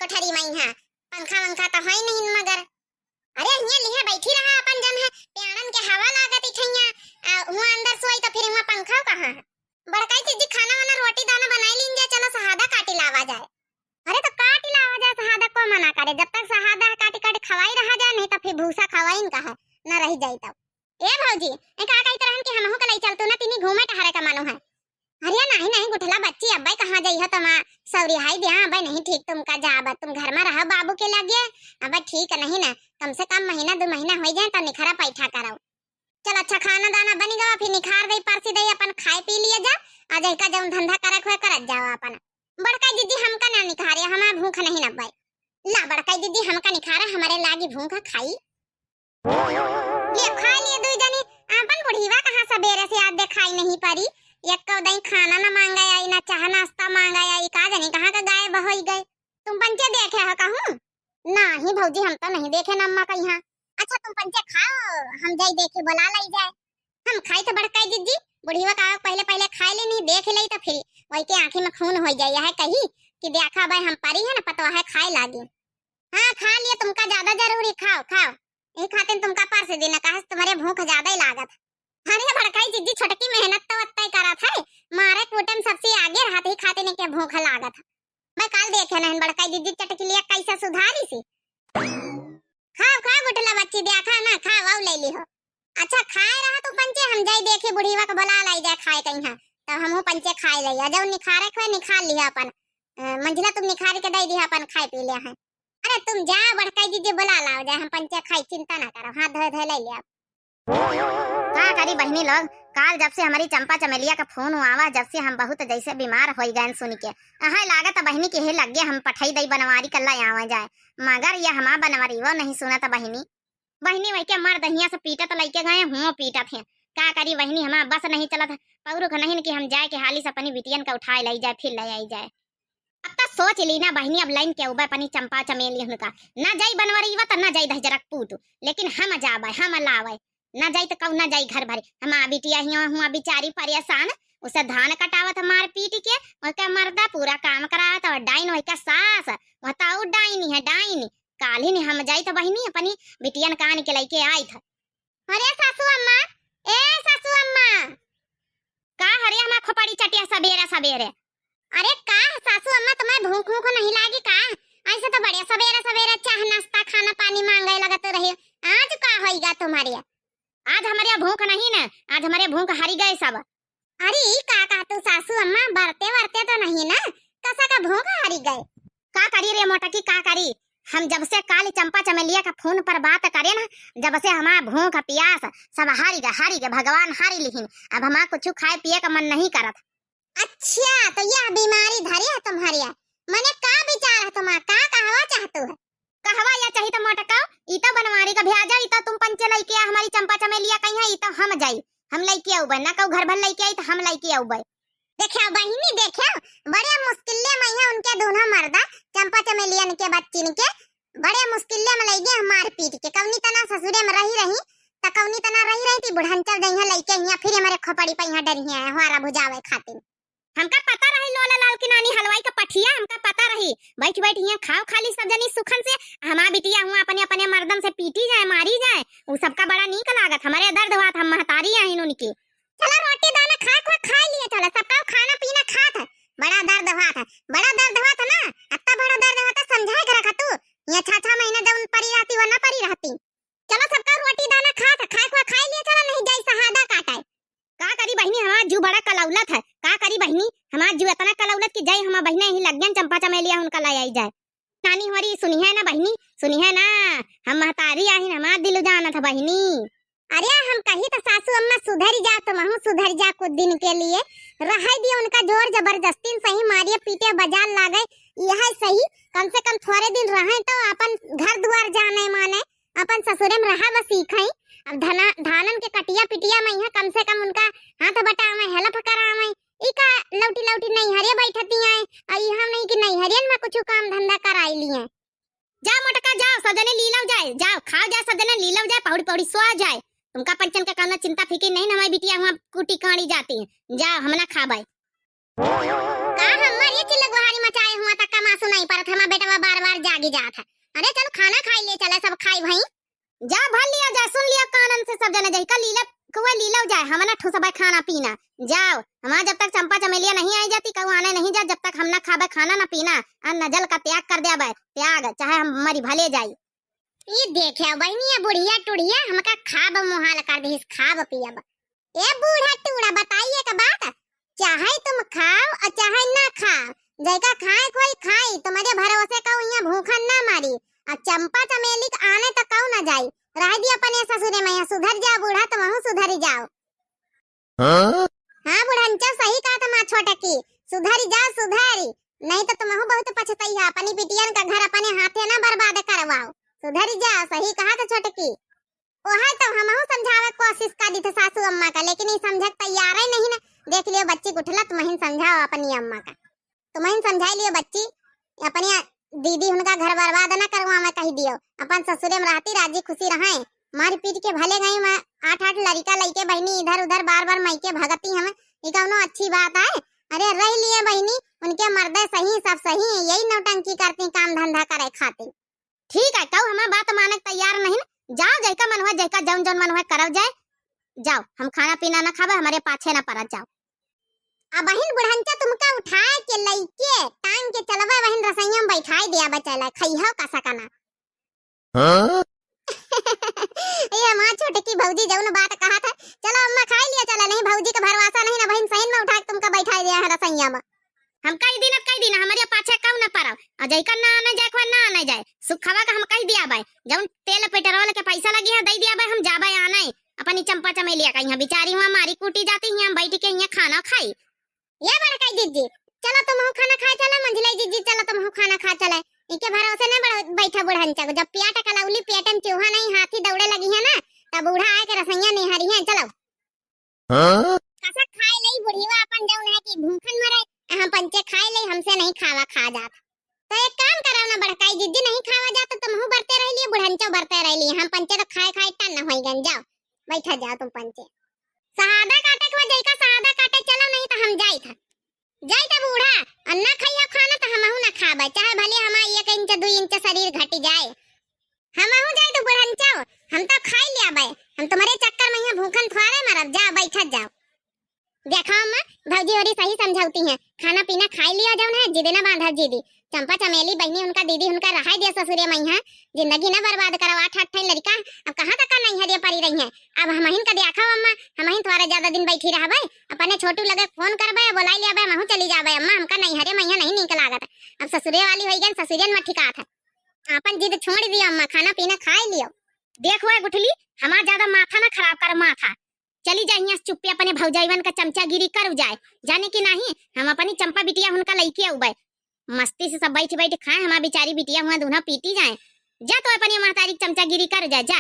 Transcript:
कोठरी में यहाँ पंखा वंखा तो है नहीं मगर अरे यहाँ लिहा बैठी रहा अपन जन है प्यारन के हवा लागत इठैया हुआ अंदर सोई तो फिर हुआ पंखा कहाँ है बड़काई चीज खाना वाना रोटी दाना बनाई लीन जाए चलो शहादा काटी लावा जाए। अरे तो काटी लावा जाए शहादा को मना करे जब तक शहादा काटी काटी खवाई रहा जाए नहीं तो फिर भूसा खवाइन का है न रह जाई तब। ए भौजी ए का कही तरहन के हमहु के लई चलतो ना तिनी घूमे टहरे का मानो है। अरे नहीं नहीं गुठला बच्ची अब्बाई कहाँ गई है तुम सौरी हाई दिया अब्बाई नहीं ठीक तुमका जा तुम घर में रहो बाबू के लगे अब्बाई ठीक नहीं ना कम से कम महीना 2 महीना हो जाए तो निखारा पैठा कराओ। चल अच्छा खाना दाना बनी गवा फिर निखार दई परसी दई अपन खाए पी लिए जा आज का जब धंधा करक हुए करत जाओ अपन। बड़काई दीदी हमका ना निखारे हमारा भूख नहीं ना अब्बाई ला बड़काई दीदी हमका निखारा हमारे लागी भूख खाई ले खा लिए 2 जनी अपन बुढ़ीवा कहाँ सबेरे से आज देखाई नहीं पारी एक को दई खाना ना मांगा आई ना चाह नाश्ता मांगा आई का जानी कहाँ का गाय बहोई गए। तुम पंचे देखे हो कहूँ नहीं भौजी हम तो नहीं देखे नम्मा का यहाँ। अच्छा तुम पंचे खाओ हम जाई देखे बुला लाई जाए हम खाई तो बड़काई दीदी बुढ़ीवा का पहले पहले खाई ले नहीं देख ले तो फिर वही के आंखें में खून हो जाए है कही कि देखा भाई हम पारी है ना पतवा है खाए लागी। हाँ खा लिए तुमका ज्यादा जरूरी खाओ खाओ यही खाते तुमका पार से दिन कहा तुम्हारे भूख ज्यादा ही लागत। अरे बड़काई जिद्दी छोटकी मेहनत तो वत्ता ही करा था मारे कुटम सबसे आगे रहते ही खाते ने के भूख लागत। मैं कल देखे नहीं बड़काई जिद्दी चटकी लिया कैसा सुधारी सी। खाओ खाओ गुटला बच्ची देखा ना खाओ आओ ले ली हो। अच्छा खाए रहा तो पंचे हम जाई देखे बुढ़ीवा को बुला लाई जाए खाए कहीं तो हम पंचे खाए लिया जब निखारे खोए निखार लिया अपन मंजिला तुम निखार के दे दिया अपन खाए पी लिया है। अरे तुम जा बड़काई जिद्दी बुला लाओ जाए हम पंचे खाई चिंता ना करो हाथ धो धो ले लिया। का करी बहनी लोग काल जब से हमारी चंपा चमेलिया का फोन आवा जब से हम बहुत जैसे बीमार हो गए सुन के अहा लागत बहनी के हे लग गया हम पठाई दई बनवारी कल्ला आवा जाए मगर ये हमार बनवारी वो नहीं सुना था बहनी वही के मर दहिया से पीटा तो लेके गए हुआ पीटा थे का करी बहनी हमारा बस नहीं चला था पौरुख नहीं कि हम जाए के हाली से अपनी बिटियन का उठाए लाई जाए फिर ले आई जाए। अब तो सोच ली ना बहनी अब लाइन के उबर अपनी चंपा चमेली उनका ना जाई बनवारी व तो ना जाई दहजरक पूत लेकिन हम जावे हम लावे ना जाई तो कौ ना जाई घर भरी हमारा बिटिया हुआ बेचारी परेशान उसे धान कटावत मार पीट के उसका मर्दा पूरा काम करावत और डाइन वही का सास बताओ डाइन है डाइन काल ही हम जाई तो बहनी अपनी बिटियन कान के लेके आई था। अरे सासू अम्मा ए सासू अम्मा का हरे हमारा खोपड़ी चटिया सबेरे सबेरे। अरे का सासू अम्मा तुम्हें भूख भूख नहीं लागी का ऐसे तो बढ़िया सबेरे सबेरे चाह नाश्ता खाना पानी मांगे लगत रहे आज का होइगा तुम्हारे आज हमारे भूख नहीं ना आज हमारे भूख हरी गए सब। अरे का तू सासू अम्मा बरते वरते तो नहीं ना कसा का भूख हरी गए का करी रे मोटा की का करी हम जब से काली चंपा चमेलिया का फोन पर बात करे ना जब से हमारा भूख प्यास सब हारी गए भगवान हारी लिखिन अब हमारा कुछ खाए पिए का मन नहीं करत। अच्छा तो यह बीमारी धरी है तुम्हारी मने का विचार है तुम्हारा का कहवा चाहतू है कहवा या चाहिए तो मोटकाओ इतो बनवारी का भेजा इतो तुम पंचे लेके हमारी चंपा चमेलिया कहीं है इतो हम जाई हम लेके आउबे ना कऊ घर भर लेके आई तो हम लेके आउबे। देखियो बहिनी देखियो बड़े मुश्किल में उनके दोनों मर्दा चंपा चमेलियन के बच्चिन के बड़े मुश्किल में लई गए मार पीट के कवनी तना ससुरे में रही त कवनी तना रही थी बुढ़ांचल जइहा लेके हिया फिर हमारे खोपड़ी पे यहाँ डरी है हमारा बुझावे खातिर हमका पता रही लोला लाल की नानी हलवाई का पठिया हमका पता रही बैठ बैठ यहाँ खाओ खाली सब जनी सुखन से हमारा बिटिया हुआ अपने अपने मर्दन से पीटी जाए मारी जाए वो सबका बड़ा नीक लागत हमारे दर्द हुआ था हम महतारी आई उनकी चलो रोटी दाना खा लिए चलो सबका खाना पीना खात बड़ा दर्द हुआ था ना अत्ता बड़ा दर्द हुआ था समझाए कर रखा तू ये 6 महीने जब परी रहती वरना परी रहती चलो सबका रोटी दाना खा लिए चलो नहीं जाई शहादा काटाए का करी बहनी हमारा जू बड़ा कलौलत है का करी बहनी हमारा जू इतना कलौलत की जाई हमारा बहना ही लग गया चंपा चमेलिया उनका लाई आई जाए नानी हमारी सुनी है ना बहनी सुनी है ना हम महतारी आई हमारा दिल जाना था बहनी। अरे हम कही तो सासू अम्मा सुधर जा तुम सुधर जा कुछ दिन के लिए रह दिए उनका जोर जबरदस्ती सही मारिए पीटे बाजार लागे यह सही कम से कम थोड़े दिन रहे तो अपन घर द्वार जाने माने अपन ससुरे में रहा बस सीखे अब धानन के कटिया पिटिया में यहाँ कम से कम उनका हाथ बटा में हेल्प करा में इका लौटी लौटी नहीं हरिया बैठती है और यहाँ नहीं कि नहीं हरियन में कुछ काम धंधा कराई लिए जा मोटका जाओ सजने लीलव जाए जाओ खाओ जा सजने लीलव जाए पौड़ी पौड़ी सो जाए तुमका पंचन का काम चिंता फिक्र नहीं हमारी बिटिया हुआ कुटी काड़ी जाती है जाओ हमना खाबाई का हमारे चिल्ला गुहारी मचाए हुआ तक का मासू नहीं परत हमारा बेटा हवा बार बार जागी जात है। अरे चलो खाना खाई ले, चले सब खाई भाई। जा भर लिया, जा सुन लिया कानन से सब जने, जही का लीला कुआ लीला जाए, हमना ठुसबा खाना पीना। जाओ हमारा जब तक चंपा चमेलिया नहीं आई जाती कहूँ आने नहीं जा, जब तक हम ना खाबे खाना ना पीना, अन्न जल का त्याग कर दे, त्याग चाहे हम मरी भले जाई। ये देखे बहनी ये बुढ़िया टुढ़िया हमका खाब मुहाल कर दी, खाब पियब। ए बूढ़ा टूढ़ा बताइए का बात, चाहे तुम खाओ और चाहे ना खाओ, जैका खाए कोई खाई, तुम्हारे भरोसे कहूँ यहाँ भूखन ना मारी। और चंपा चमेली आने तक कहूँ ना जाई, रह दी अपने ससुरे में, सुधर जाओ बूढ़ा, तुम सुधर जाओ। हाँ बुढ़ंचा सही कहा तुम छोटा की, सुधरी जाओ सुधरी, नहीं तो तुम बहुत पछताई है, अपनी बिटियन का घर अपने हाथे ना बर्बाद करवाओ, सुधरी जाओ। सही कहा तो छोटे की, ओहा तो हम समझावे कोशिश कर दी थे सासू अम्मा का, लेकिन ये समझ तैयार ही नहीं ना। देख लियो बच्ची उठला, तुम्हें समझाओ अपनी अम्मा का, तुम्हें समझा लियो बच्ची, अपनी दीदी उनका घर बर्बाद ना करवा मैं कही दियो, अपन ससुरे में रहती राजी खुशी रहे, मार पीट के भले गई मैं 8-8 लड़का लइके बहनी इधर उधर बार बार मायके भगती हमें, ये कौनो अच्छी बात है? अरे रह लिए बहनी, उनके मर्दे सही सब सही, यही नौटंकी करती काम धंधा करे खाती। ठीक है कहू हमारा बात माने तैयार नहीं, जाओ जैका मन हुआ, जैका जौन जौन मन हुआ करब जाए, जाओ हम खाना पीना ना खाबे, हमारे पाछे ना पड़त जाओ। अब बहन बुढ़ंचा तुमका उठाए के लइके टांग के चलबे, बहन रसोईया में बैठाई दिया बचला खइहो का सकना। हां ये मां छोटे की भौजी जौन बात कहा था, चलो अम्मा खाई लिया, चला नहीं भौजी का भरवासा नहीं ना, बहन सही में उठा के तुमका बैठाई दिया है रसोईया में। हम कई दिन हमारे पाछे कहू ना पड़ब, और जैका ना आने जाए खवा ना आने जाए, सुखवा का हम कह दिया भाई, जौन तेल पेट्रोल के पैसा लगी है दे दिया भाई, हम जाबे आने अपनी चंपा चमेलिया का यहाँ बेचारी हुआ मारी कूटी जाती है, हम बैठ के यहाँ खाना खाई। ये बड़ा कही जीजी चलो तुम खाना खा, चला मंझलाई जीजी चलो तुम खाना खा, चले इनके भरोसे ना बैठा बुढ़ंचा को, जब पियाटा कलौली पेटन चूहा नहीं हाथी दौड़े लगी है ना, तब बूढ़ा आए के रसैया निहारी है। चलो कसा खाए लई बुढ़ीवा अपन जौन है कि भूखन मरे, हम पंचे खाए ले, हमसे नहीं खावा खा जात, तो एक काम करो ना बड़काई जीजी, नहीं खावा जात तो तुम बरते रह लिए, बुढ़ंचो बरते रह लिए, हम पंचे तो खाए खाए टन होई गन। जाओ बैठा जाओ तुम पंचे, सहादा काटे के जैका सहादा काटे चलो, नहीं तो हम जाई था बूढ़ा अन्ना खाइया खाना तो हमहू ना खाबे, चाहे भले हमारा 1 इंच 2 इंच शरीर घटी जाए, हमहू जाए तो बुढ़ंचो हम तो खाई लिया बे, हम तुम्हारे चक्कर में यहाँ भूखन थोड़े मरब। जाओ बैठा जाओ, देखा अम्मा भौजी होरी सही समझाती हैं, खाना पीना खाई लिया जौन है, जिद ना बांधा जीदी, चंपा चमेली बहनी उनका दीदी उनका रहा दिया ससुरे में यहाँ, जिंदगी ना बर्बाद करो, 8-8 लड़का अब कहाँ तक नहीं है पड़ी रही है। अब हम हिन का देखा अम्मा, हम हिन थोड़ा ज्यादा दिन बैठी रहबे, अपने छोटू लगे फोन करबे बुलाई लिया महू चली जाबे, अम्मा हमका नहीं हरे मैया नहीं निक लागत, अब ससुरे वाली होई गन ससुरियन में ठिका था, अपन जिद छोड़ दिया अम्मा, खाना पीना खाई लियो। देखो गुठली हमारा ज्यादा माथा ना खराब कर, माथा चली जाइए चुप्पी अपने भौजाईवन का चमचागिरी कर जाए, जाने की नहीं हम अपनी चंपा बिटिया उनका लइके उबे, मस्ती से सब बैठ बैठ खाए, हमारी बेचारी बिटिया हुआ दोनों पीटी जाए, जा तो अपनी महतारी चमचागिरी कर जा।